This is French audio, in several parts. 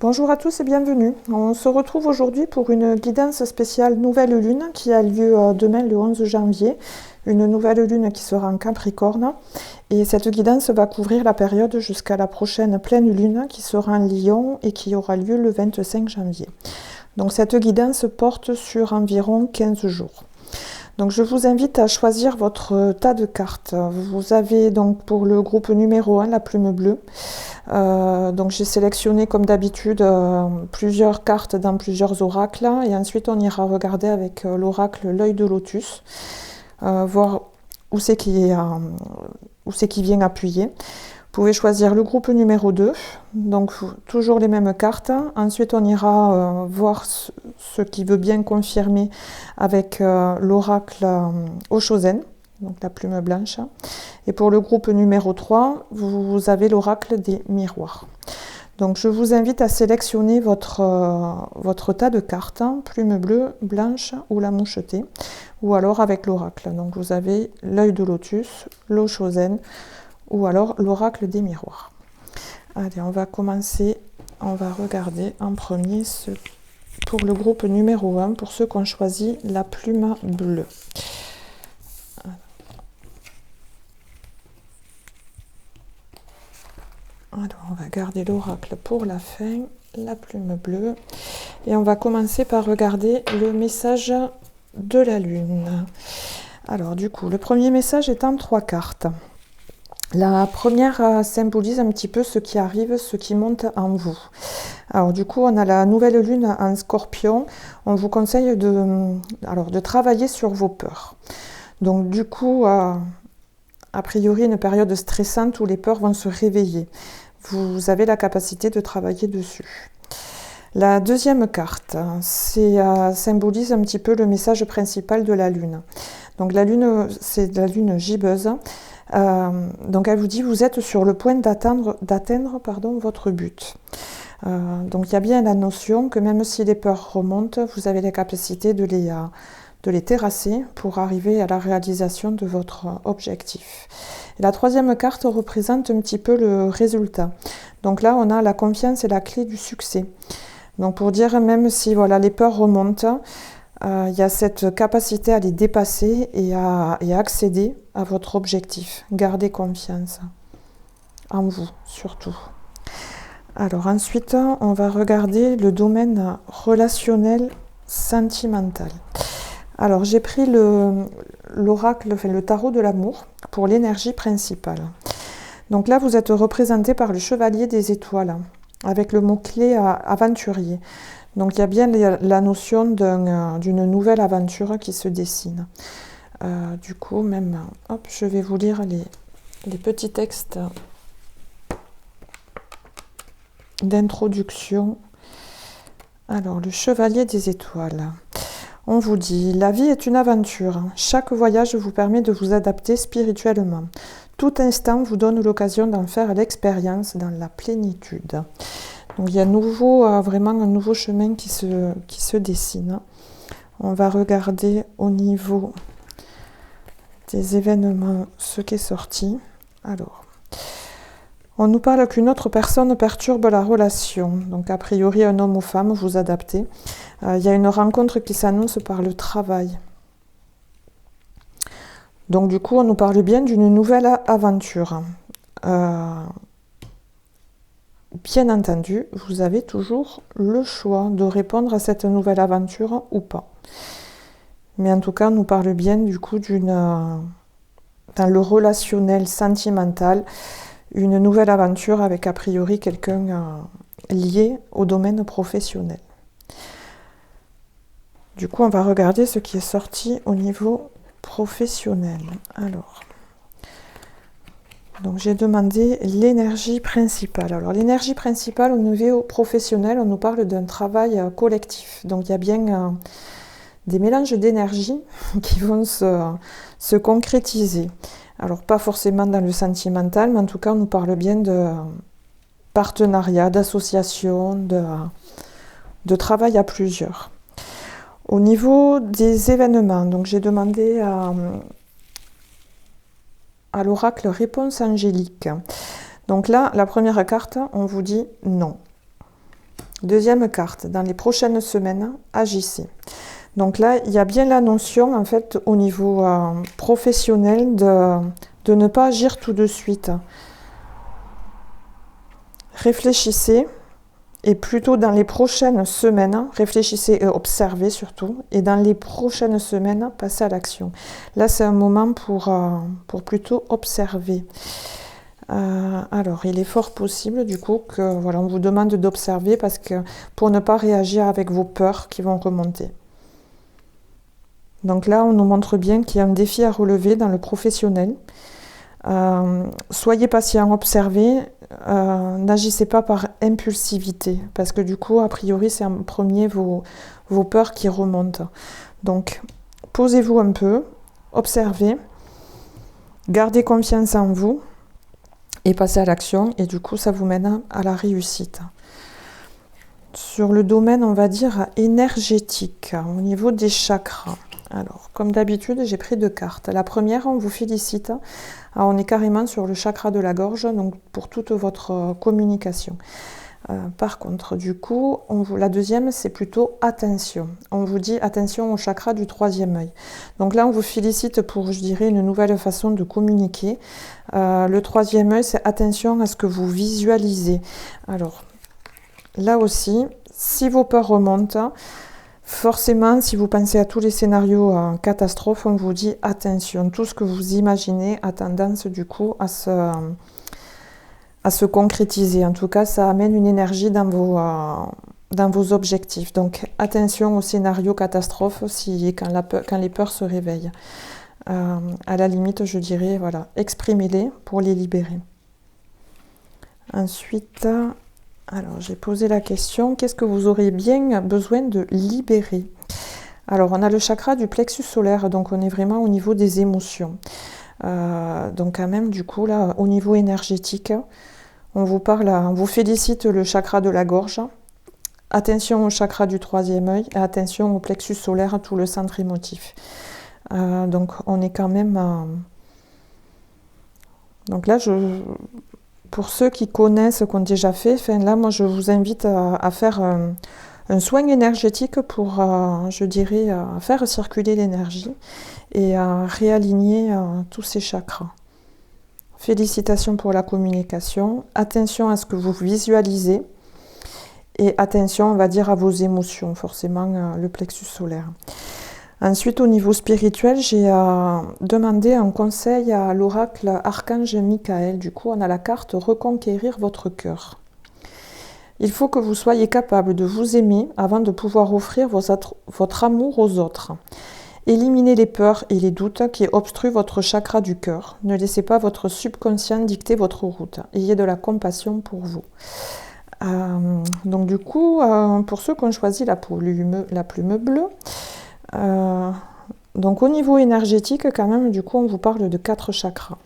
Bonjour à tous et bienvenue. On se retrouve aujourd'hui pour une guidance spéciale Nouvelle Lune qui a lieu demain le 11 janvier. Une nouvelle lune qui sera en Capricorne. Et cette guidance va couvrir la période jusqu'à la prochaine pleine lune qui sera en Lion et qui aura lieu le 25 janvier. Donc cette guidance porte sur environ 15 jours. Donc je vous invite à choisir votre tas de cartes. Vous avez donc pour le groupe numéro 1 la plume bleue. Donc j'ai sélectionné comme d'habitude plusieurs cartes dans plusieurs oracles et ensuite on ira regarder avec l'oracle l'œil de lotus, voir où c'est qui vient appuyer. Vous pouvez choisir le groupe numéro 2, donc toujours les mêmes cartes. Ensuite, on ira voir ce qui veut bien confirmer avec l'oracle Oshozen, donc la plume blanche. Et pour le groupe numéro 3, vous avez l'oracle des miroirs. Donc je vous invite à sélectionner votre tas de cartes, plume bleue, blanche ou la mouchetée, ou alors avec l'oracle. Donc vous avez l'œil de lotus, l'Oshozen, ou alors l'oracle des miroirs. Allez, on va commencer, on va regarder en premier pour le groupe numéro 1, pour ceux qui ont choisi la plume bleue. Alors, on va garder l'oracle pour la fin, la plume bleue, et on va commencer par regarder le message de la lune. Alors du coup, le premier message est en 3 cartes. La première symbolise un petit peu ce qui arrive, ce qui monte en vous. Alors du coup, on a la nouvelle lune en Scorpion. On vous conseille de travailler sur vos peurs. Donc du coup, a priori, une période stressante où les peurs vont se réveiller. Vous avez la capacité de travailler dessus. La deuxième carte, symbolise un petit peu le message principal de la lune. Donc la lune, c'est la lune gibbeuse. Donc elle vous dit vous êtes sur le point d'atteindre votre but. Donc il y a bien la notion que même si les peurs remontent, vous avez la capacité de les terrasser pour arriver à la réalisation de votre objectif. Et la troisième carte représente un petit peu le résultat. Donc là on a la confiance et la clé du succès. Donc pour dire même si les peurs remontent, il y a cette capacité à les dépasser et à accéder à votre objectif. Gardez confiance en vous, surtout. Alors ensuite, on va regarder le domaine relationnel sentimental. Alors j'ai pris l'oracle, le tarot de l'amour pour l'énergie principale. Donc là, vous êtes représenté par le chevalier des étoiles, avec le mot-clé aventurier. Donc il y a bien la notion d'une nouvelle aventure qui se dessine. Du coup, même, je vais vous lire les petits textes d'introduction. Alors, le chevalier des étoiles. On vous dit, la vie est une aventure. Chaque voyage vous permet de vous adapter spirituellement. Tout instant vous donne l'occasion d'en faire l'expérience dans la plénitude. Donc il y a vraiment un nouveau chemin qui se dessine. On va regarder au niveau des événements ce qui est sorti. Alors, on nous parle qu'une autre personne perturbe la relation. Donc a priori un homme ou femme, vous adaptez. Il y a une rencontre qui s'annonce par le travail. Donc du coup on nous parle bien d'une nouvelle aventure. Bien entendu, vous avez toujours le choix de répondre à cette nouvelle aventure ou pas. Mais en tout cas, on nous parle bien du coup dans le relationnel sentimental, une nouvelle aventure avec a priori quelqu'un lié au domaine professionnel. Du coup, on va regarder ce qui est sorti au niveau professionnel. Alors, donc j'ai demandé l'énergie principale. Alors l'énergie principale au niveau professionnel, on nous parle d'un travail collectif. Donc il y a bien des mélanges d'énergie qui vont se concrétiser. Alors pas forcément dans le sentimental, mais en tout cas on nous parle bien de partenariat, d'association, de travail à plusieurs. Au niveau des événements, donc j'ai demandé à l'oracle réponse angélique. Donc là, la première carte, on vous dit non. Deuxième carte, dans les prochaines semaines, agissez. Donc là, il y a bien la notion, en fait, au niveau professionnel, de ne pas agir tout de suite. Réfléchissez, et plutôt dans les prochaines semaines, réfléchissez et observez surtout, et dans les prochaines semaines, passez à l'action. Là, c'est un moment pour plutôt observer. Alors, il est fort possible, du coup, que voilà, on vous demande d'observer parce que pour ne pas réagir avec vos peurs qui vont remonter. Donc là, on nous montre bien qu'il y a un défi à relever dans le professionnel. Soyez patient, observez, n'agissez pas par impulsivité, parce que du coup, a priori, c'est en premier vos peurs qui remontent. Donc, posez-vous un peu, observez, gardez confiance en vous et passez à l'action, et du coup, ça vous mène à la réussite. Sur le domaine, on va dire, énergétique, au niveau des chakras. Alors, comme d'habitude, j'ai pris 2 cartes. La première, on vous félicite. Alors, on est carrément sur le chakra de la gorge, donc pour toute votre communication. Par contre, du coup, la deuxième, c'est plutôt attention. On vous dit attention au chakra du 3e œil. Donc là, on vous félicite pour, je dirais, une nouvelle façon de communiquer. Le 3e œil, c'est attention à ce que vous visualisez. Alors, là aussi, si vos peurs remontent, forcément, si vous pensez à tous les scénarios en catastrophe, on vous dit attention, tout ce que vous imaginez a tendance du coup à se concrétiser. En tout cas, ça amène une énergie dans vos objectifs. Donc attention aux scénarios catastrophes quand les peurs se réveillent. À la limite, je dirais, voilà, exprimez-les pour les libérer. Ensuite, alors j'ai posé la question, qu'est-ce que vous aurez bien besoin de libérer? Alors on a le chakra du plexus solaire, donc on est vraiment au niveau des émotions. Donc quand même du coup là, au niveau énergétique, on vous félicite le chakra de la gorge. Attention au chakra du 3e œil et attention au plexus solaire, tout le centre émotif. Donc on est quand même... Donc là, pour ceux qui connaissent, qui ont déjà fait, là, moi, je vous invite à faire un soin énergétique pour, je dirais, faire circuler l'énergie et à réaligner tous ces chakras. Félicitations pour la communication. Attention à ce que vous visualisez et attention, on va dire, à vos émotions, forcément, le plexus solaire. Ensuite, au niveau spirituel, j'ai demandé un conseil à l'oracle Archange Michael. Du coup, on a la carte « Reconquérir votre cœur ». Il faut que vous soyez capable de vous aimer avant de pouvoir offrir votre amour aux autres. Éliminez les peurs et les doutes qui obstruent votre chakra du cœur. Ne laissez pas votre subconscient dicter votre route. Ayez de la compassion pour vous. Donc du coup, pour ceux qui ont choisi la plume bleue, donc au niveau énergétique quand même, du coup on vous parle de 4 chakras.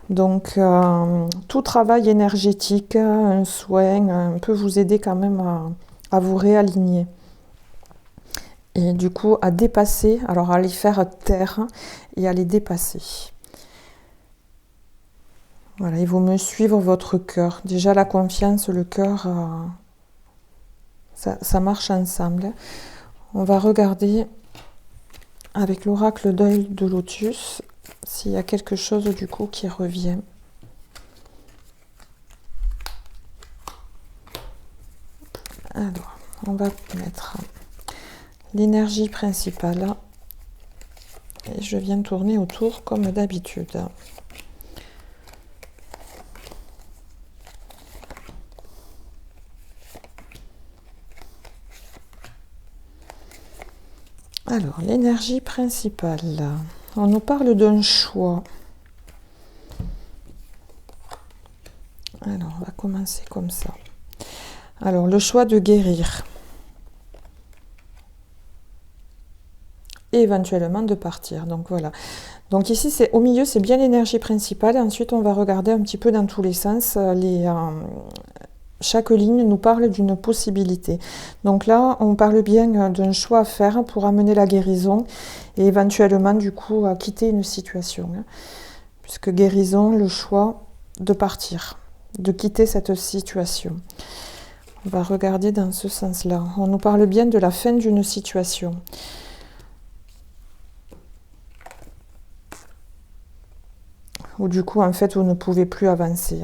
Donc tout travail énergétique, un soin, peut vous aider quand même à vous réaligner. Et du coup à dépasser, alors à les faire taire et à les dépasser. Voilà, il vaut mieux suivre votre cœur. Déjà la confiance, le cœur, ça marche ensemble. On va regarder avec l'oracle d'œil de lotus s'il y a quelque chose du coup qui revient. Alors, on va mettre l'énergie principale et je viens tourner autour comme d'habitude. Alors, l'énergie principale, on nous parle d'un choix. Alors, on va commencer comme ça. Alors, le choix de guérir. Et éventuellement de partir. Donc, voilà. Donc, ici, c'est au milieu, c'est bien l'énergie principale. Ensuite, on va regarder un petit peu dans tous les sens. Chaque ligne nous parle d'une possibilité. Donc là, on parle bien d'un choix à faire pour amener la guérison et éventuellement, du coup, à quitter une situation. Puisque guérison, le choix de partir, de quitter cette situation. On va regarder dans ce sens-là. On nous parle bien de la fin d'une situation. Ou du coup, en fait, vous ne pouvez plus avancer.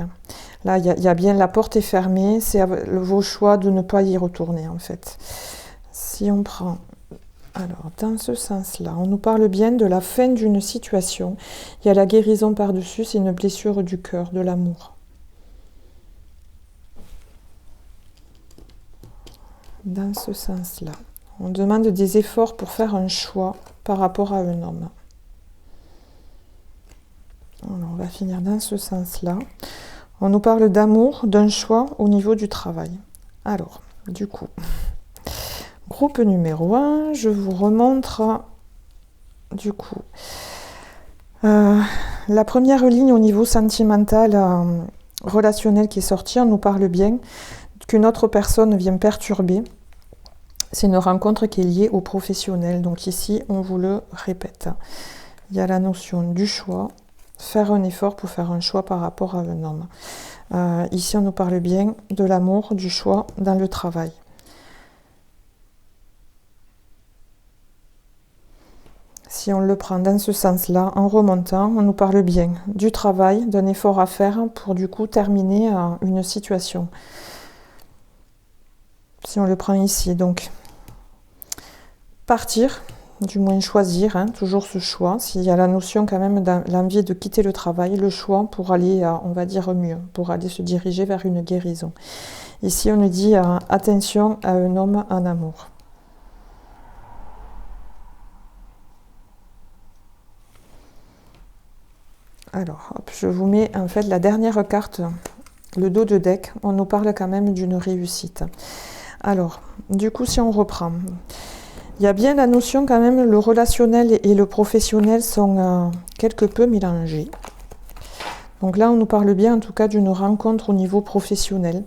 Là, il y a bien la porte est fermée. C'est vos choix de ne pas y retourner, en fait. Si on prend... Alors, dans ce sens-là, on nous parle bien de la fin d'une situation. Il y a la guérison par-dessus, c'est une blessure du cœur, de l'amour. Dans ce sens-là, on demande des efforts pour faire un choix par rapport à un homme. Alors, on va finir dans ce sens-là. On nous parle d'amour, d'un choix au niveau du travail. Alors, du coup... Groupe numéro 1, je vous remontre du coup la première ligne au niveau sentimental, relationnel qui est sortie. On nous parle bien qu'une autre personne vient perturber. C'est une rencontre qui est liée au professionnel. Donc ici, on vous le répète. Il y a la notion du choix, faire un effort pour faire un choix par rapport à un homme. Ici, on nous parle bien de l'amour, du choix dans le travail. Si on le prend dans ce sens-là, en remontant, on nous parle bien du travail, d'un effort à faire pour du coup terminer une situation. Si on le prend ici, donc partir, du moins choisir, toujours ce choix. S'il y a la notion quand même de l'envie de quitter le travail, le choix pour aller, on va dire mieux, pour aller se diriger vers une guérison. Ici, on nous dit attention à un homme en amour. Alors, hop, je vous mets en fait la dernière carte, le dos de deck. On nous parle quand même d'une réussite. Alors, du coup, si on reprend, il y a bien la notion quand même, le relationnel et le professionnel sont quelque peu mélangés. Donc là, on nous parle bien en tout cas d'une rencontre au niveau professionnel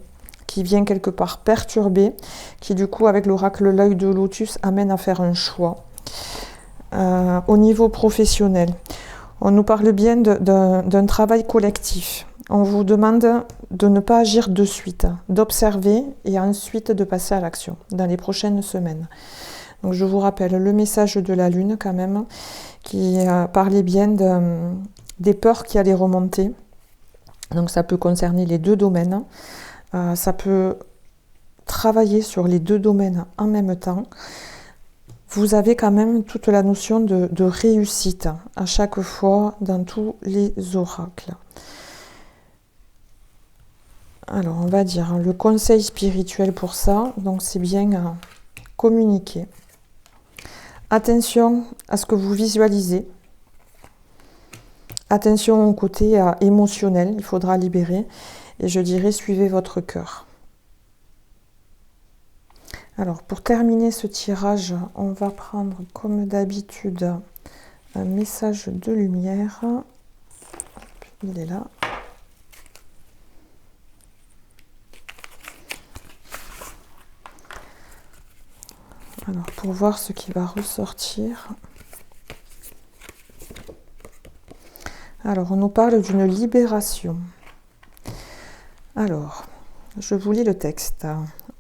qui vient quelque part perturber, qui du coup, avec l'oracle l'œil de lotus, amène à faire un choix. Au niveau professionnel, on nous parle bien d'un travail collectif. On vous demande de ne pas agir de suite, d'observer et ensuite de passer à l'action dans les prochaines semaines. Donc je vous rappelle le message de la Lune quand même, qui parlait bien des peurs qui allaient remonter. Donc ça peut concerner les deux domaines. Ça peut travailler sur les deux domaines en même temps. Vous avez quand même toute la notion de réussite à chaque fois dans tous les oracles. Alors, on va dire le conseil spirituel pour ça, donc c'est bien communiquer. Attention à ce que vous visualisez. Attention au côté émotionnel, il faudra libérer. Et je dirais, suivez votre cœur. Alors, pour terminer ce tirage, on va prendre, comme d'habitude, un message de lumière. Il est là. Alors, pour voir ce qui va ressortir. Alors, on nous parle d'une libération. Alors, je vous lis le texte.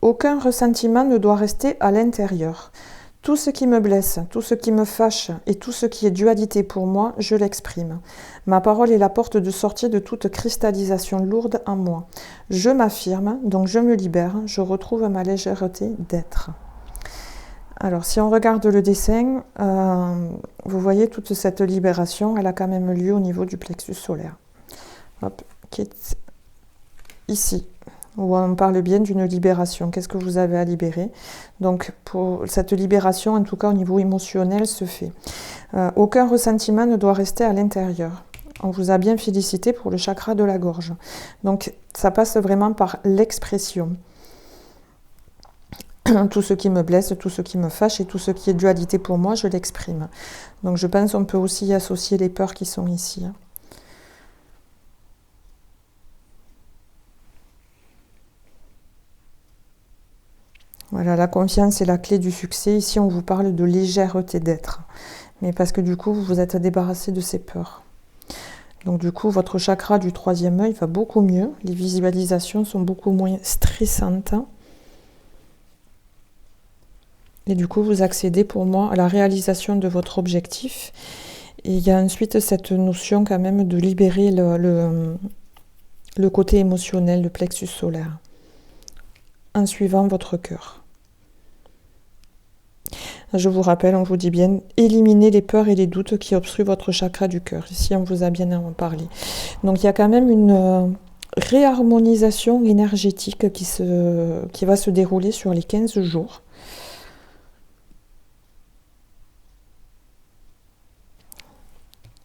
Aucun ressentiment ne doit rester à l'intérieur. Tout ce qui me blesse, tout ce qui me fâche et tout ce qui est dualité pour moi, je l'exprime. Ma parole est la porte de sortie de toute cristallisation lourde en moi. Je m'affirme, donc je me libère, je retrouve ma légèreté d'être. Alors, si on regarde le dessin, vous voyez toute cette libération, elle a quand même lieu au niveau du plexus solaire. Hop, qui est ici, où on parle bien d'une libération. Qu'est-ce que vous avez à libérer? Donc, pour cette libération, en tout cas au niveau émotionnel, se fait. Aucun ressentiment ne doit rester à l'intérieur. On vous a bien félicité pour le chakra de la gorge. Donc, ça passe vraiment par l'expression. Tout ce qui me blesse, tout ce qui me fâche et tout ce qui est dualité pour moi, je l'exprime. Donc je pense qu'on peut aussi y associer les peurs qui sont ici. Voilà, la confiance est la clé du succès. Ici, on vous parle de légèreté d'être. Mais parce que du coup, vous vous êtes débarrassé de ces peurs. Donc du coup, votre chakra du troisième œil va beaucoup mieux. Les visualisations sont beaucoup moins stressantes. Et du coup, vous accédez pour moi à la réalisation de votre objectif. Et il y a ensuite cette notion quand même de libérer le côté émotionnel, le plexus solaire, en suivant votre cœur. Je vous rappelle, on vous dit bien, éliminez les peurs et les doutes qui obstruent votre chakra du cœur. Ici, on vous a bien en parlé. Donc, il y a quand même une réharmonisation énergétique qui va se dérouler sur les 15 jours.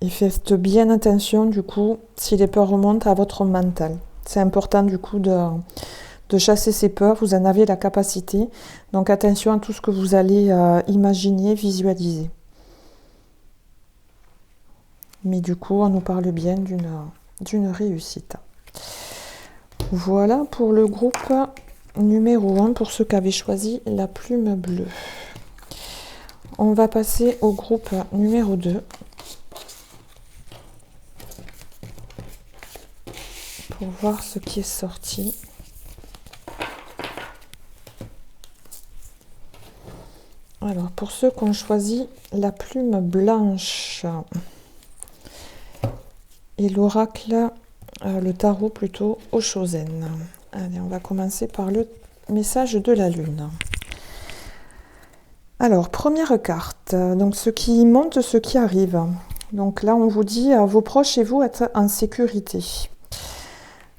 Et faites bien attention, du coup, si les peurs remontent à votre mental. C'est important, du coup, de chasser ces peurs. Vous en avez la capacité. Donc, attention à tout ce que vous allez imaginer, visualiser. Mais du coup, on nous parle bien d'une réussite. Voilà pour le groupe numéro 1, pour ceux qui avaient choisi la plume bleue. On va passer au groupe numéro 2. Pour voir ce qui est sorti. Alors, pour ceux qui ont choisi la plume blanche et l'oracle, le tarot plutôt, Oshozen. Allez, on va commencer par le message de la lune. Alors, première carte, donc ce qui monte, ce qui arrive. Donc là, on vous dit, vos proches et vous êtes en sécurité.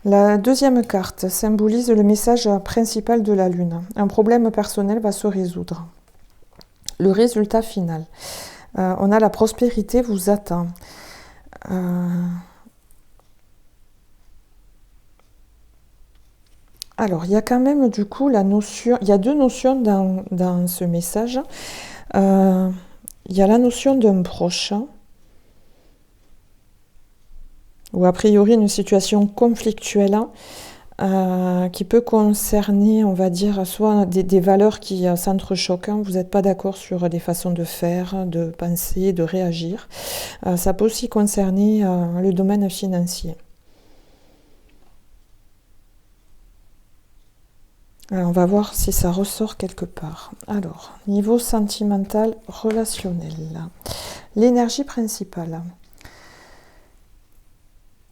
La deuxième carte symbolise le message principal de la lune. Un problème personnel va se résoudre. Le résultat final. On a la prospérité vous attend. Alors, il y a quand même du coup la notion, il y a deux notions dans ce message. Il y a la notion d'un proche, ou a priori une situation conflictuelle qui peut concerner, on va dire, soit des valeurs qui s'entrechoquent. Vous n'êtes pas d'accord sur des façons de faire, de penser, de réagir. Ça peut aussi concerner le domaine financier. Alors, on va voir si ça ressort quelque part. Alors, niveau sentimental, relationnel. L'énergie principale.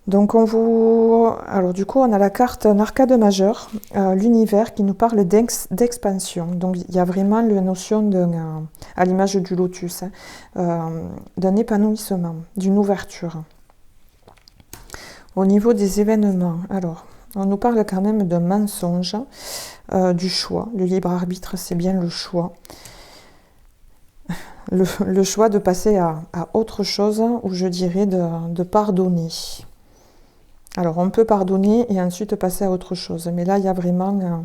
Donc alors du coup on a la carte, un arcade majeur, l'univers qui nous parle d'expansion. Donc il y a vraiment la notion à l'image du lotus, d'un épanouissement, d'une ouverture. Au niveau des événements, alors on nous parle quand même d'un mensonge, du choix. Le libre arbitre, c'est bien le choix. Le choix de passer à autre chose, ou je dirais de pardonner. Alors, on peut pardonner et ensuite passer à autre chose. Mais là, il y a vraiment...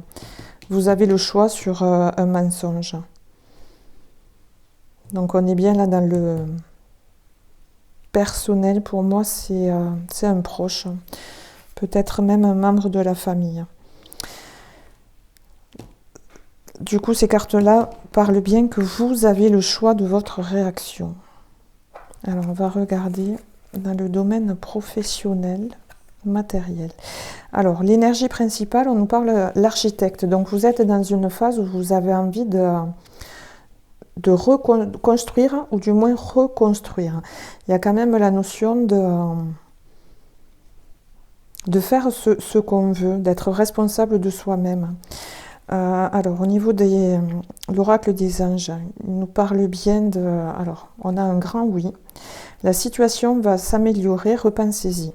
vous avez le choix sur un mensonge. Donc, on est bien là dans le personnel. Pour moi, c'est un proche. Peut-être même un membre de la famille. Du coup, ces cartes-là parlent bien que vous avez le choix de votre réaction. Alors, on va regarder dans le domaine professionnel. Matériel. Alors, l'énergie principale, on nous parle l'architecte. Donc, vous êtes dans une phase où vous avez envie de reconstruire, ou du moins reconstruire. Il y a quand même la notion de faire ce qu'on veut, d'être responsable de soi-même. Alors, au niveau de l'oracle des anges, il nous parle bien de... Alors, on a un grand oui. La situation va s'améliorer, repensez-y.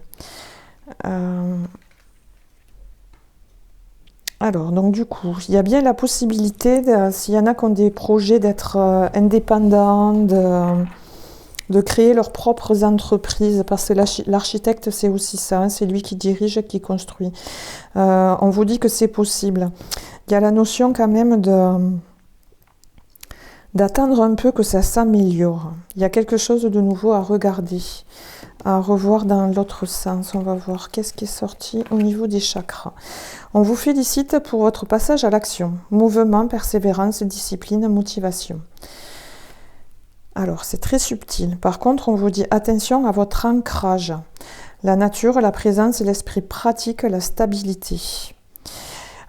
Alors, donc du coup, il y a bien la possibilité, s'il y en a qui ont des projets d'être indépendants, de créer leurs propres entreprises, parce que l'architecte, c'est aussi ça, hein, c'est lui qui dirige, qui construit. On vous dit que c'est possible. Il y a la notion quand même d'attendre un peu que ça s'améliore. Il y a quelque chose de nouveau à regarder, à revoir dans l'autre sens. On va voir qu'est-ce qui est sorti au niveau des chakras. On vous félicite pour votre passage à l'action. Mouvement, persévérance, discipline, motivation. Alors, c'est très subtil. Par contre, on vous dit attention à votre ancrage. La nature, la présence, l'esprit pratique, la stabilité.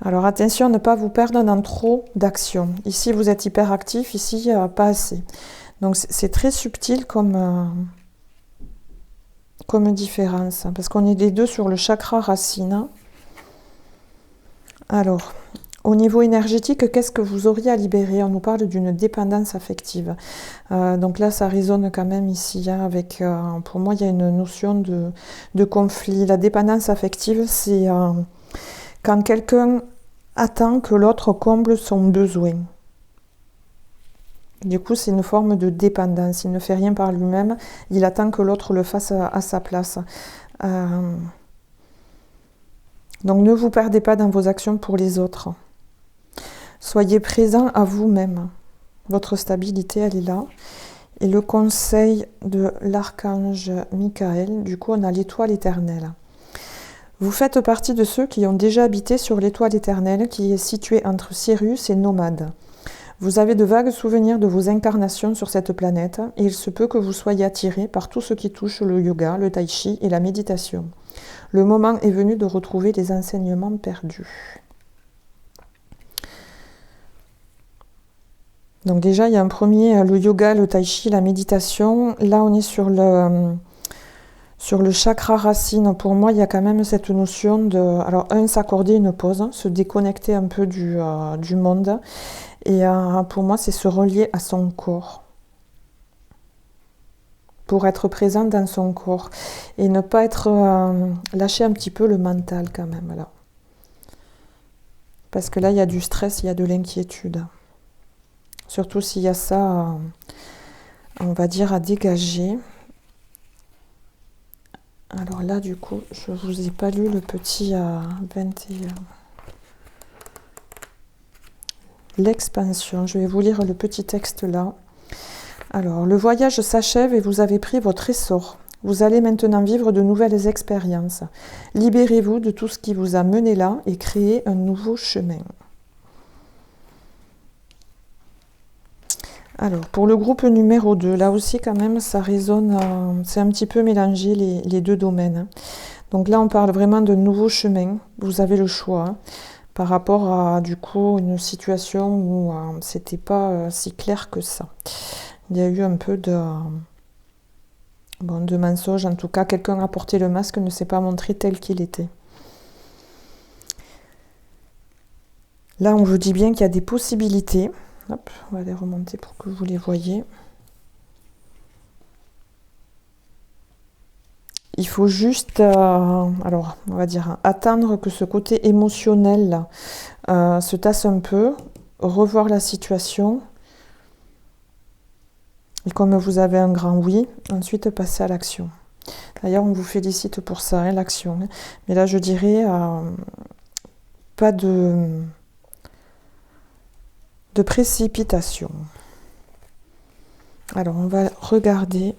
Alors attention à ne pas vous perdre dans trop d'actions. Ici, vous êtes hyper actif, ici, pas assez. Donc c'est très subtil comme différence, parce qu'on est les deux sur le chakra racine. Alors, au niveau énergétique, qu'est-ce que vous auriez à libérer? On nous parle d'une dépendance affective. Donc là, ça résonne quand même ici, hein, avec, pour moi, il y a une notion de conflit. La dépendance affective, c'est quand quelqu'un attend que l'autre comble son besoin. Du coup, c'est une forme de dépendance. Il ne fait rien par lui-même, il attend que l'autre le fasse à sa place. Donc ne vous perdez pas dans vos actions pour les autres. Soyez présent à vous-même. Votre stabilité, elle est là. Et le conseil de l'archange Michael, du coup, on a l'étoile éternelle. Vous faites partie de ceux qui ont déjà habité sur l'étoile éternelle qui est située entre Sirius et Nomade. Vous avez de vagues souvenirs de vos incarnations sur cette planète et il se peut que vous soyez attiré par tout ce qui touche le yoga, le tai chi et la méditation. Le moment est venu de retrouver les enseignements perdus. Donc déjà, il y a un premier, le yoga, le tai chi, la méditation. Là, on est sur le chakra racine. Pour moi, il y a quand même cette notion de... Alors, s'accorder une pause, se déconnecter un peu du monde. Et pour moi, c'est se relier à son corps. Pour être présent dans son corps. Et ne pas être... lâcher un petit peu le mental quand même, là. Parce que là, il y a du stress, il y a de l'inquiétude. Surtout s'il y a ça, on va dire, à dégager. Alors là, du coup, je ne vous ai pas lu le petit 21. L'expansion. Je vais vous lire le petit texte là. Alors, le voyage s'achève et vous avez pris votre essor. Vous allez maintenant vivre de nouvelles expériences. Libérez-vous de tout ce qui vous a mené là et créez un nouveau chemin. Alors, pour le groupe numéro 2, là aussi quand même, ça résonne, c'est un petit peu mélangé les deux domaines. Donc là, on parle vraiment de nouveaux chemins. Vous avez le choix par rapport à, du coup, une situation où c'était pas si clair que ça. Il y a eu un peu de mensonge. En tout cas, quelqu'un a porté le masque, ne s'est pas montré tel qu'il était. Là, on vous dit bien qu'il y a des possibilités. Hop, on va les remonter pour que vous les voyez. Il faut juste, alors, on va dire, attendre que ce côté émotionnel se tasse un peu, revoir la situation. Et comme vous avez un grand oui, ensuite passer à l'action. D'ailleurs, on vous félicite pour ça, hein, l'action. Mais là, je dirais, pas de précipitation. Alors, on va regarder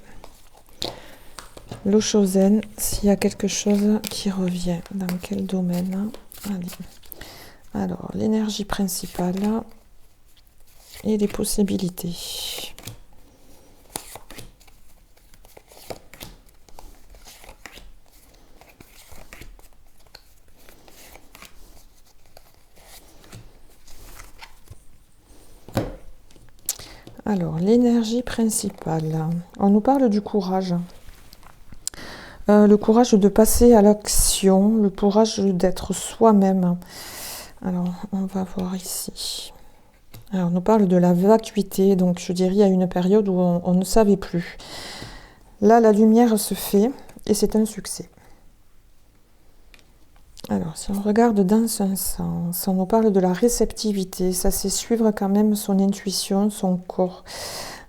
le Chosen, s'il y a quelque chose qui revient. Dans quel domaine? Allez. Alors, l'énergie principale et les possibilités. Alors, l'énergie principale. On nous parle du courage. Le courage de passer à l'action, le courage d'être soi-même. Alors, on va voir ici. Alors, on nous parle de la vacuité. Donc, je dirais, il y a une période où on ne savait plus. Là, la lumière se fait et c'est un succès. Alors, si on regarde dans un sens, on nous parle de la réceptivité. Ça, c'est suivre quand même son intuition, son corps.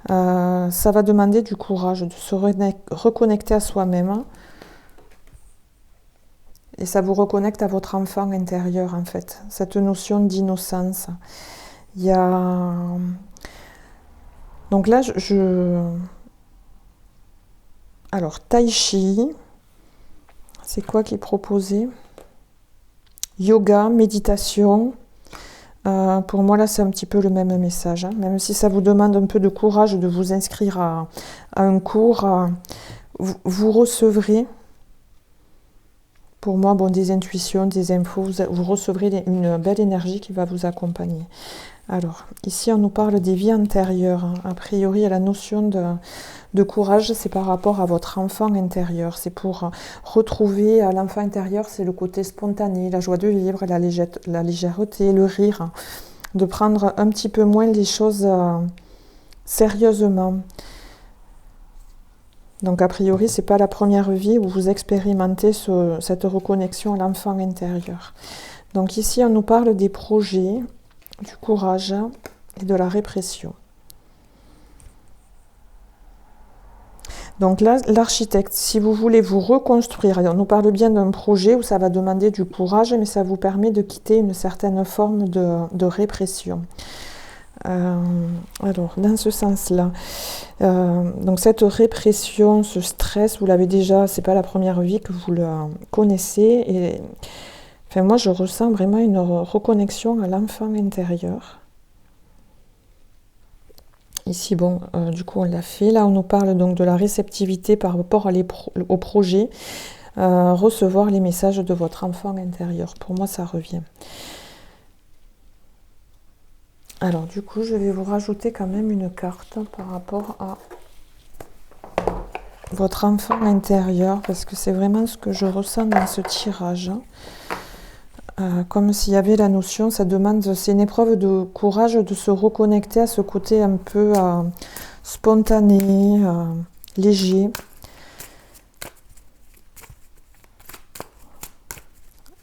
Ça va demander du courage, de se reconnecter à soi-même. Et ça vous reconnecte à votre enfant intérieur, en fait. Cette notion d'innocence. Il y a... Donc là, Alors, Tai Chi. C'est quoi qui est proposé? Yoga, méditation. Pour moi, là, c'est un petit peu le même message. Hein. Même si ça vous demande un peu de courage de vous inscrire à un cours, vous recevrez. pour moi, bon, des intuitions, des infos, vous recevrez une belle énergie qui va vous accompagner. Alors, ici, on nous parle des vies antérieures. A priori, la notion de courage, c'est par rapport à votre enfant intérieur. C'est pour retrouver l'enfant intérieur, c'est le côté spontané, la joie de vivre, la légèreté, le rire. De prendre un petit peu moins les choses sérieusement. Donc, a priori, c'est pas la première vie où vous expérimentez cette reconnexion à l'enfant intérieur. Donc, ici, on nous parle des projets, du courage et de la répression. Donc là, l'architecte, si vous voulez vous reconstruire, on nous parle bien d'un projet où ça va demander du courage, mais ça vous permet de quitter une certaine forme de répression. Alors, dans ce sens-là, donc cette répression, ce stress, vous l'avez déjà, c'est pas la première vie que vous le connaissez, et enfin, moi je ressens vraiment une reconnexion à l'enfant intérieur. Ici, bon, du coup on l'a fait. Là, on nous parle donc de la réceptivité par rapport au projet, recevoir les messages de votre enfant intérieur. Pour moi, ça revient. Alors, du coup, je vais vous rajouter quand même une carte par rapport à votre enfant intérieur, parce que c'est vraiment ce que je ressens dans ce tirage. Comme s'il y avait la notion, ça demande, c'est une épreuve de courage de se reconnecter à ce côté un peu spontané, léger.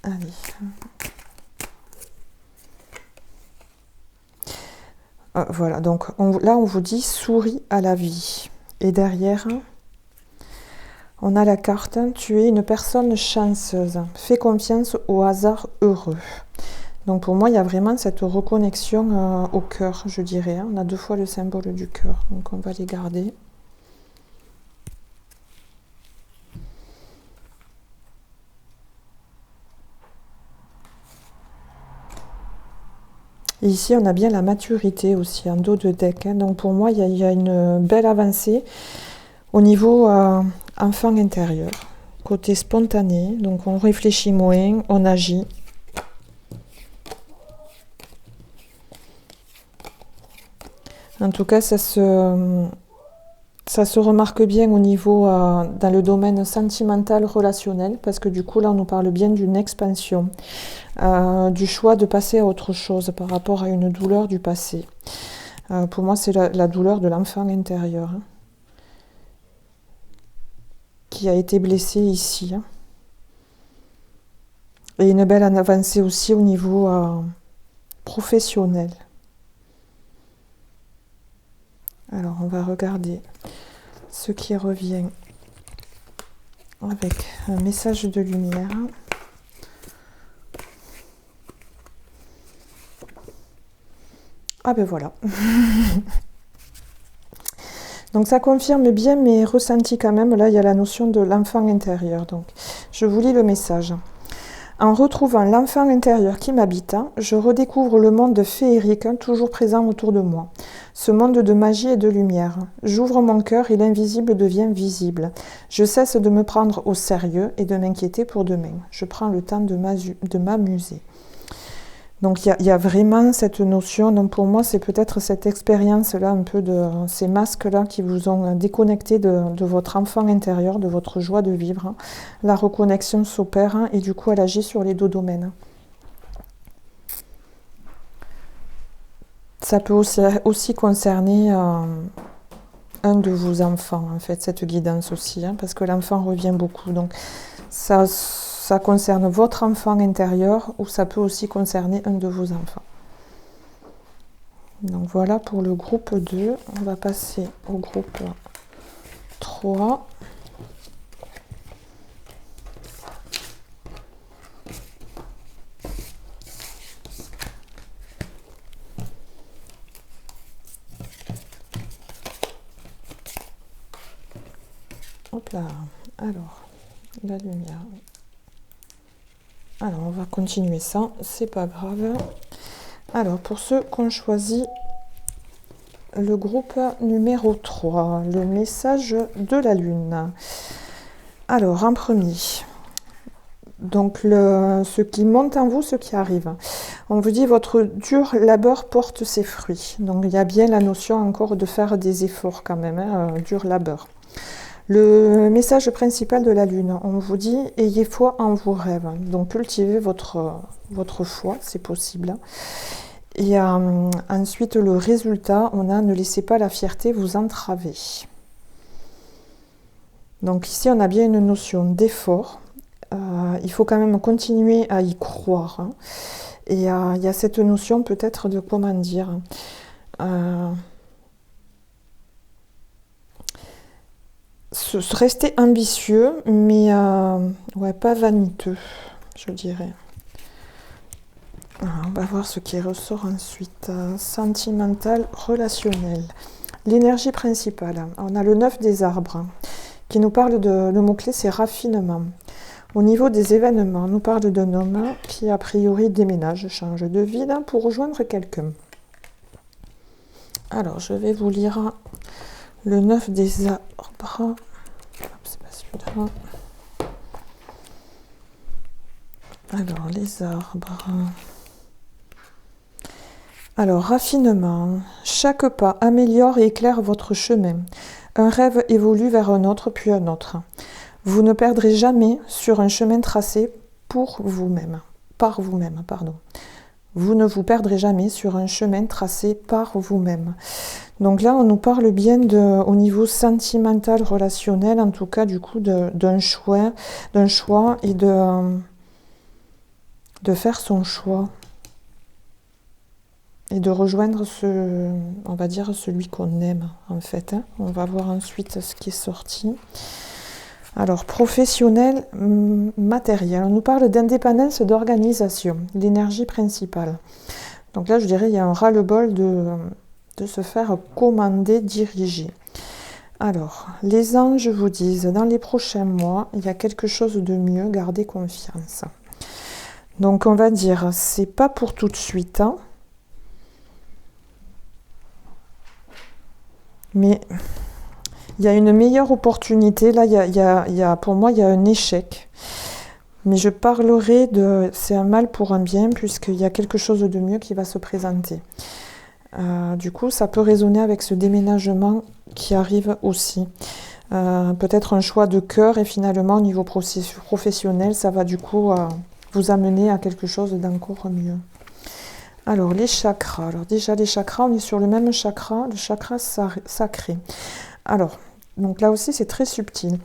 Allez. Voilà, donc là on vous dit souris à la vie. Et derrière, on a la carte, tu es une personne chanceuse, fais confiance au hasard heureux. Donc pour moi, il y a vraiment cette reconnexion au cœur, je dirais. On a 2 fois le symbole du cœur, donc on va les garder. Et ici, on a bien la maturité aussi, en dos de deck. Donc pour moi, il y a une belle avancée au niveau enfant intérieur. Côté spontané, donc on réfléchit moins, on agit. En tout cas, ça se remarque bien au niveau, dans le domaine sentimental, relationnel, parce que du coup, là, on nous parle bien d'une expansion, du choix de passer à autre chose par rapport à une douleur du passé. Pour moi, c'est la douleur de l'enfant intérieur, hein, qui a été blessé ici. Hein. Et une belle avancée aussi au niveau professionnel. Alors, on va regarder ce qui revient avec un message de lumière. Ah ben voilà. Donc ça confirme bien mes ressentis quand même. Là, il y a la notion de l'enfant intérieur. Donc, je vous lis le message. En retrouvant l'enfant intérieur qui m'habite, je redécouvre le monde féerique toujours présent autour de moi. Ce monde de magie et de lumière. J'ouvre mon cœur et l'invisible devient visible. Je cesse de me prendre au sérieux et de m'inquiéter pour demain. Je prends le temps de m'amuser. Donc il y a vraiment cette notion, donc pour moi c'est peut-être cette expérience-là, un peu de ces masques-là qui vous ont déconnecté de votre enfant intérieur, de votre joie de vivre. Hein. La reconnexion s'opère et du coup elle agit sur les 2 domaines. Ça peut aussi concerner un de vos enfants, en fait, cette guidance aussi, hein, parce que l'enfant revient beaucoup. Donc ça concerne votre enfant intérieur ou ça peut aussi concerner un de vos enfants. Donc voilà pour le groupe 2. On va passer au groupe 3. Hop là. Alors, la lumière. Alors, on va continuer ça, c'est pas grave. Alors, pour ceux qui ont choisi le groupe numéro 3, le message de la Lune. Alors, en premier, Donc ce qui monte en vous, ce qui arrive. On vous dit votre dur labeur porte ses fruits. Donc il y a bien la notion encore de faire des efforts quand même, hein, dur labeur. Le message principal de la lune, on vous dit ayez foi en vos rêves. Donc cultivez votre foi, c'est possible. Et ensuite le résultat, on a ne laissez pas la fierté vous entraver. Donc ici on a bien une notion d'effort. Il faut quand même continuer à y croire. Hein. Et il y a cette notion peut-être de comment dire. Rester ambitieux, mais ouais, pas vaniteux, je dirais. On va voir ce qui ressort ensuite. Sentimental, relationnel. L'énergie principale. On a le 9 des arbres qui nous parle de. Le mot-clé, c'est raffinement. Au niveau des événements, on nous parle d'un homme qui, a priori, déménage, change de ville pour rejoindre quelqu'un. Alors, je vais vous lire le 9 des arbres. C'est pas celui-là. Alors, les arbres. Alors, raffinement. Chaque pas améliore et éclaire votre chemin. Un rêve évolue vers un autre, puis un autre. Vous ne perdrez jamais sur un chemin tracé pour vous-même. Par vous-même, pardon. Vous ne vous perdrez jamais sur un chemin tracé par vous-même. Donc là, on nous parle bien au niveau sentimental, relationnel, en tout cas, du coup, d'un choix et de faire son choix. Et de rejoindre on va dire, celui qu'on aime, en fait. Hein. On va voir ensuite ce qui est sorti. Alors, professionnel, matériel. On nous parle d'indépendance, d'organisation, l'énergie principale. Donc là, je dirais, il y a un ras-le-bol de se faire commander, diriger. Alors, les anges vous disent, dans les prochains mois, il y a quelque chose de mieux, gardez confiance. Donc, on va dire, c'est pas pour tout de suite, hein, mais il y a une meilleure opportunité. Là, pour moi, il y a un échec. Mais je parlerai c'est un mal pour un bien, puisqu'il y a quelque chose de mieux qui va se présenter. Du coup, ça peut résonner avec ce déménagement qui arrive aussi. Peut-être un choix de cœur, et finalement, au niveau professionnel, ça va du coup vous amener à quelque chose d'encore mieux. Alors, les chakras. Alors déjà, les chakras, on est sur le même chakra, le chakra sacré. Alors, donc là aussi, c'est très subtil.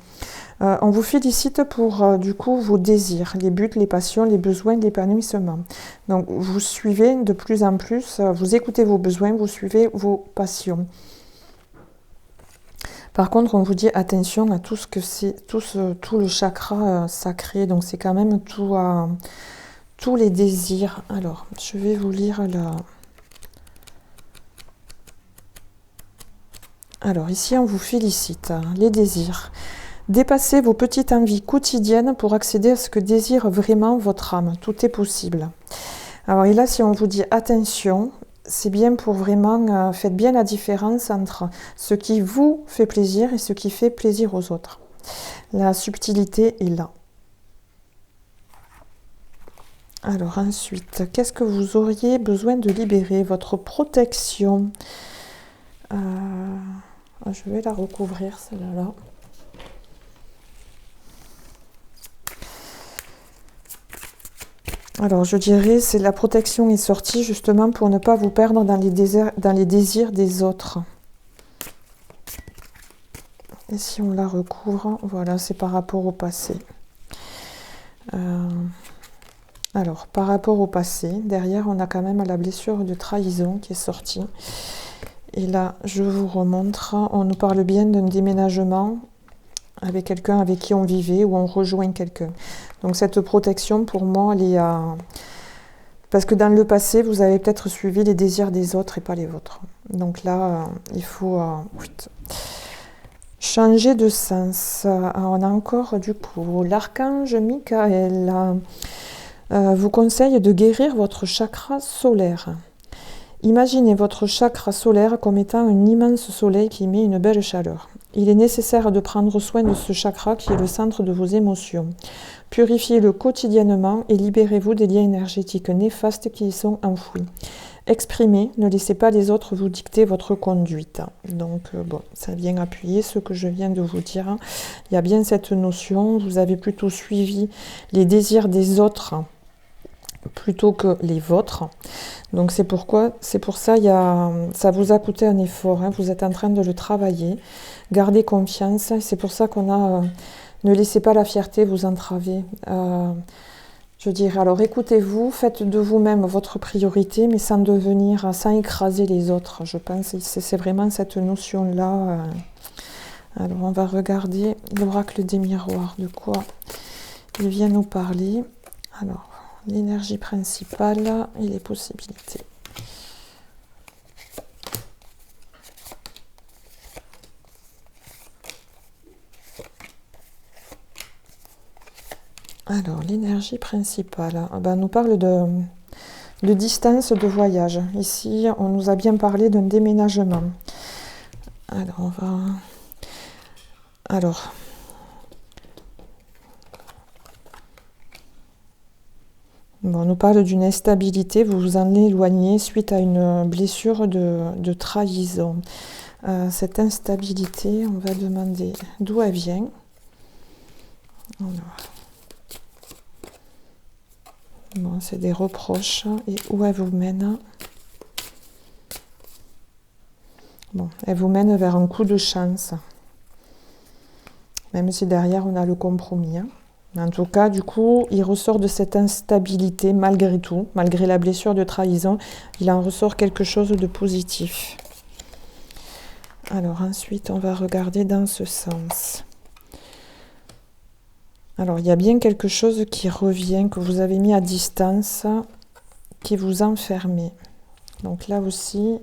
On vous félicite pour, du coup, vos désirs, les buts, les passions, les besoins d'épanouissement. Donc, vous suivez de plus en plus, vous écoutez vos besoins, vous suivez vos passions. Par contre, on vous dit attention à tout ce que c'est, tout le chakra sacré. Donc, c'est quand même tous les désirs. Alors, je vais vous lire là. Alors, ici, on vous félicite. Les désirs. Dépassez vos petites envies quotidiennes pour accéder à ce que désire vraiment votre âme. Tout est possible. Alors, et là, si on vous dit attention, c'est bien pour vraiment... faites bien la différence entre ce qui vous fait plaisir et ce qui fait plaisir aux autres. La subtilité est là. Alors ensuite, qu'est-ce que vous auriez besoin de libérer? Votre protection. Je vais la recouvrir, celle-là. Alors je dirais, c'est la protection est sortie justement pour ne pas vous perdre dans les désirs des autres. Et si on la recouvre, voilà, c'est par rapport au passé. Alors, par rapport au passé, derrière, on a quand même la blessure de trahison qui est sortie. Et là, je vous remontre, on nous parle bien d'un déménagement avec quelqu'un avec qui on vivait ou on rejoint quelqu'un. Donc cette protection, pour moi, elle est à... Parce que dans le passé, vous avez peut-être suivi les désirs des autres et pas les vôtres. Donc là, il faut changer de sens. On a encore, du coup, l'archange Michael vous conseille de guérir votre chakra solaire. Imaginez votre chakra solaire comme étant un immense soleil qui émet une belle chaleur. Il est nécessaire de prendre soin de ce chakra qui est le centre de vos émotions. Purifiez-le quotidiennement et libérez-vous des liens énergétiques néfastes qui y sont enfouis. Exprimez, ne laissez pas les autres vous dicter votre conduite. Donc, bon, ça vient appuyer ce que je viens de vous dire. Il y a bien cette notion, vous avez plutôt suivi les désirs des autres plutôt que les vôtres. Donc, c'est pour ça, ça vous a coûté un effort. Vous êtes en train de le travailler. Gardez confiance. C'est pour ça qu'on a... ne laissez pas la fierté vous entraver. Je dirais, alors écoutez-vous, faites de vous-même votre priorité, mais sans sans écraser les autres. Je pense que c'est vraiment cette notion-là. Alors, on va regarder l'oracle des miroirs, de quoi il vient nous parler. Alors, l'énergie principale et les possibilités. Alors, l'énergie principale, nous parle de distance de voyage. Ici, on nous a bien parlé d'un déménagement. Alors, on nous parle d'une instabilité, vous vous en éloignez suite à une blessure de trahison. Cette instabilité, on va demander d'où elle vient. Alors, bon, c'est des reproches et où elle vous mène. Bon, elle vous mène vers un coup de chance. Même si derrière on a le compromis. En tout cas, du coup, il ressort de cette instabilité malgré tout, malgré la blessure de trahison, il en ressort quelque chose de positif. Alors ensuite, on va regarder dans ce sens. Alors, il y a bien quelque chose qui revient, que vous avez mis à distance, qui vous enfermait. Donc là aussi,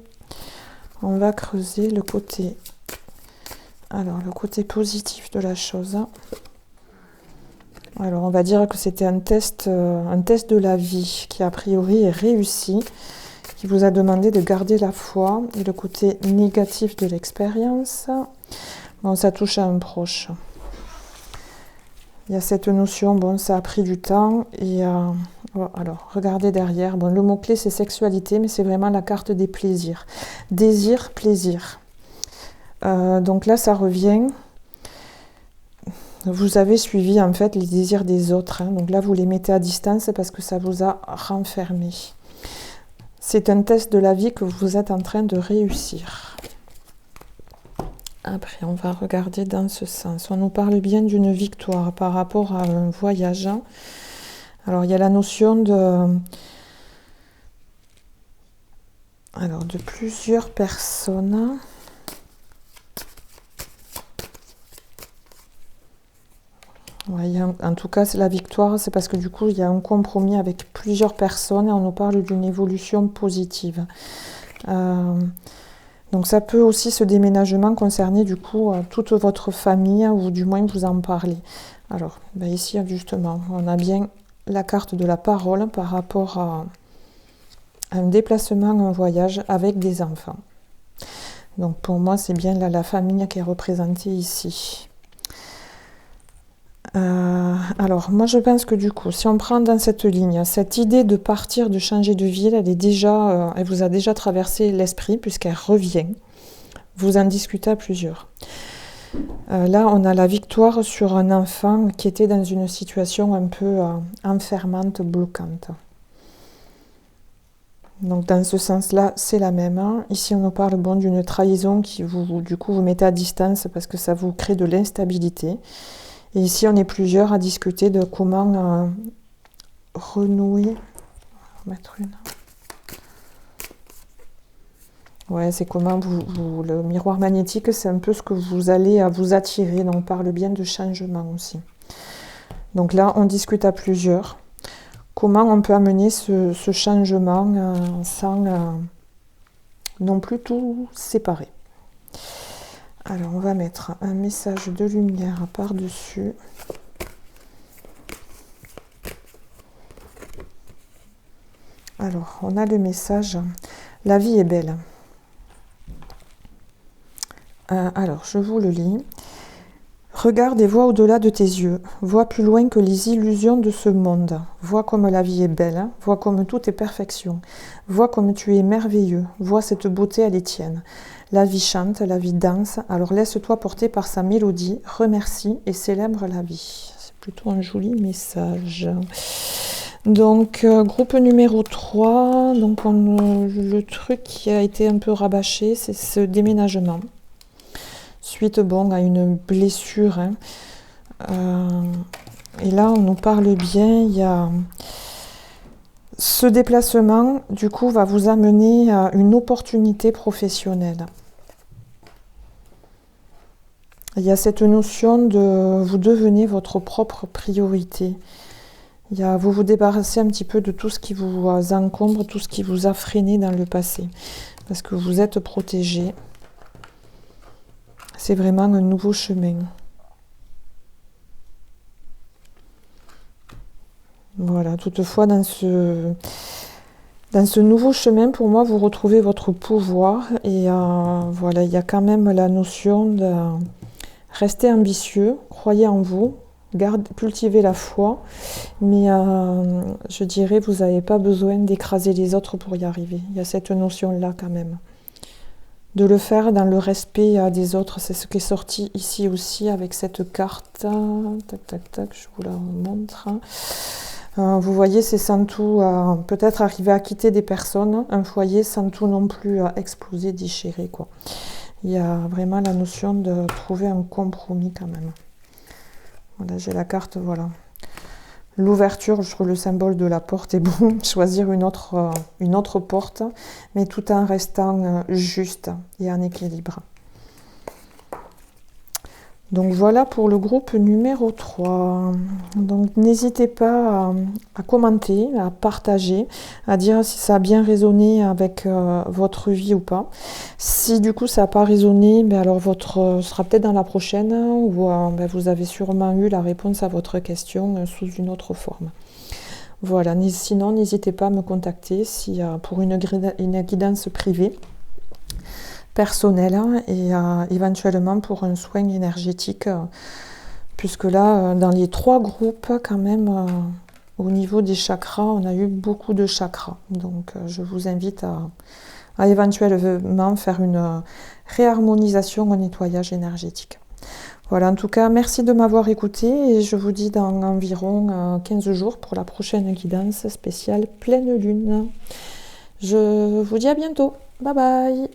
on va creuser le côté positif de la chose. Alors, on va dire que c'était un test de la vie qui, a priori, est réussi, qui vous a demandé de garder la foi. Et le côté négatif de l'expérience, bon, ça touche à un proche. Il y a cette notion, bon, ça a pris du temps. Et alors, regardez derrière. Bon, le mot-clé, c'est sexualité, mais c'est vraiment la carte des plaisirs. Désir, plaisir. Donc là, ça revient. Vous avez suivi, en fait, les désirs des autres. Donc là, vous les mettez à distance parce que ça vous a renfermé. C'est un test de la vie que vous êtes en train de réussir. Après, on va regarder dans ce sens. On nous parle bien d'une victoire par rapport à un voyage. Alors, il y a la notion de plusieurs personnes. Ouais, en tout cas, c'est la victoire, c'est parce que du coup, il y a un compromis avec plusieurs personnes et on nous parle d'une évolution positive. Donc ça peut aussi, ce déménagement, concerner du coup toute votre famille, ou du moins vous en parlez. Alors, ici, justement, on a bien la carte de la parole par rapport à un déplacement, un voyage avec des enfants. Donc pour moi, c'est bien la famille qui est représentée ici. Alors, moi je pense que du coup, si on prend dans cette ligne, cette idée de partir, de changer de ville, elle vous a déjà traversé l'esprit puisqu'elle revient. Vous en discutez à plusieurs. Là, on a la victoire sur un enfant qui était dans une situation un peu enfermante, bloquante. Donc dans ce sens-là, c'est la même. Ici, on nous parle d'une trahison qui vous mettez à distance parce que ça vous crée de l'instabilité. Et ici, on est plusieurs à discuter de comment renouer. On va mettre une. Ouais, c'est comment le miroir magnétique, c'est un peu ce que vous allez vous attirer. Donc, on parle bien de changement aussi. Donc là, on discute à plusieurs. Comment on peut amener ce changement sans non plus tout séparer. Alors, on va mettre un message de lumière par-dessus. Alors, on a le message « La vie est belle ». Alors, je vous le lis. Regarde et vois au-delà de tes yeux, vois plus loin que les illusions de ce monde, vois comme la vie est belle, vois comme tout est perfection, vois comme tu es merveilleux, vois cette beauté, elle est tienne. La vie chante, la vie danse, alors laisse-toi porter par sa mélodie, remercie et célèbre la vie. C'est plutôt un joli message. Donc, groupe numéro 3, donc le truc qui a été un peu rabâché, c'est ce déménagement. Suite à une blessure. Hein. Et là, on nous parle bien, il y a ce déplacement, du coup, va vous amener à une opportunité professionnelle. Il y a cette notion de vous devenez votre propre priorité. Vous vous débarrassez un petit peu de tout ce qui vous encombre, tout ce qui vous a freiné dans le passé. Parce que vous êtes protégé. C'est vraiment un nouveau chemin. Voilà, toutefois, dans ce nouveau chemin, pour moi, vous retrouvez votre pouvoir. Et voilà, il y a quand même la notion de rester ambitieux, croyez en vous, cultivez la foi. Mais je dirais, vous n'avez pas besoin d'écraser les autres pour y arriver. Il y a cette notion-là quand même. De le faire dans le respect des autres, c'est ce qui est sorti ici aussi avec cette carte. Tac, tac, tac, je vous la montre. Vous voyez, c'est sans tout, peut-être arriver à quitter des personnes, un foyer sans tout non plus exploser, déchirer, quoi. Il y a vraiment la notion de trouver un compromis quand même. Voilà, j'ai la carte, voilà. L'ouverture sur le symbole de la porte est bon, choisir une autre porte, mais tout en restant juste et en équilibre. Donc voilà pour le groupe numéro 3. Donc n'hésitez pas à commenter, à partager, à dire si ça a bien résonné avec votre vie ou pas. Si du coup ça n'a pas résonné, alors ce sera peut-être dans la prochaine ou vous avez sûrement eu la réponse à votre question sous une autre forme. Voilà, sinon n'hésitez pas à me contacter pour une guidance privée. Personnel et éventuellement pour un soin énergétique puisque là dans les 3 groupes quand même au niveau des chakras on a eu beaucoup de chakras, donc je vous invite à éventuellement faire une réharmonisation, un nettoyage énergétique. Voilà, en tout cas merci de m'avoir écouté et je vous dis dans environ 15 jours pour la prochaine guidance spéciale pleine lune. Je vous dis à bientôt, bye bye.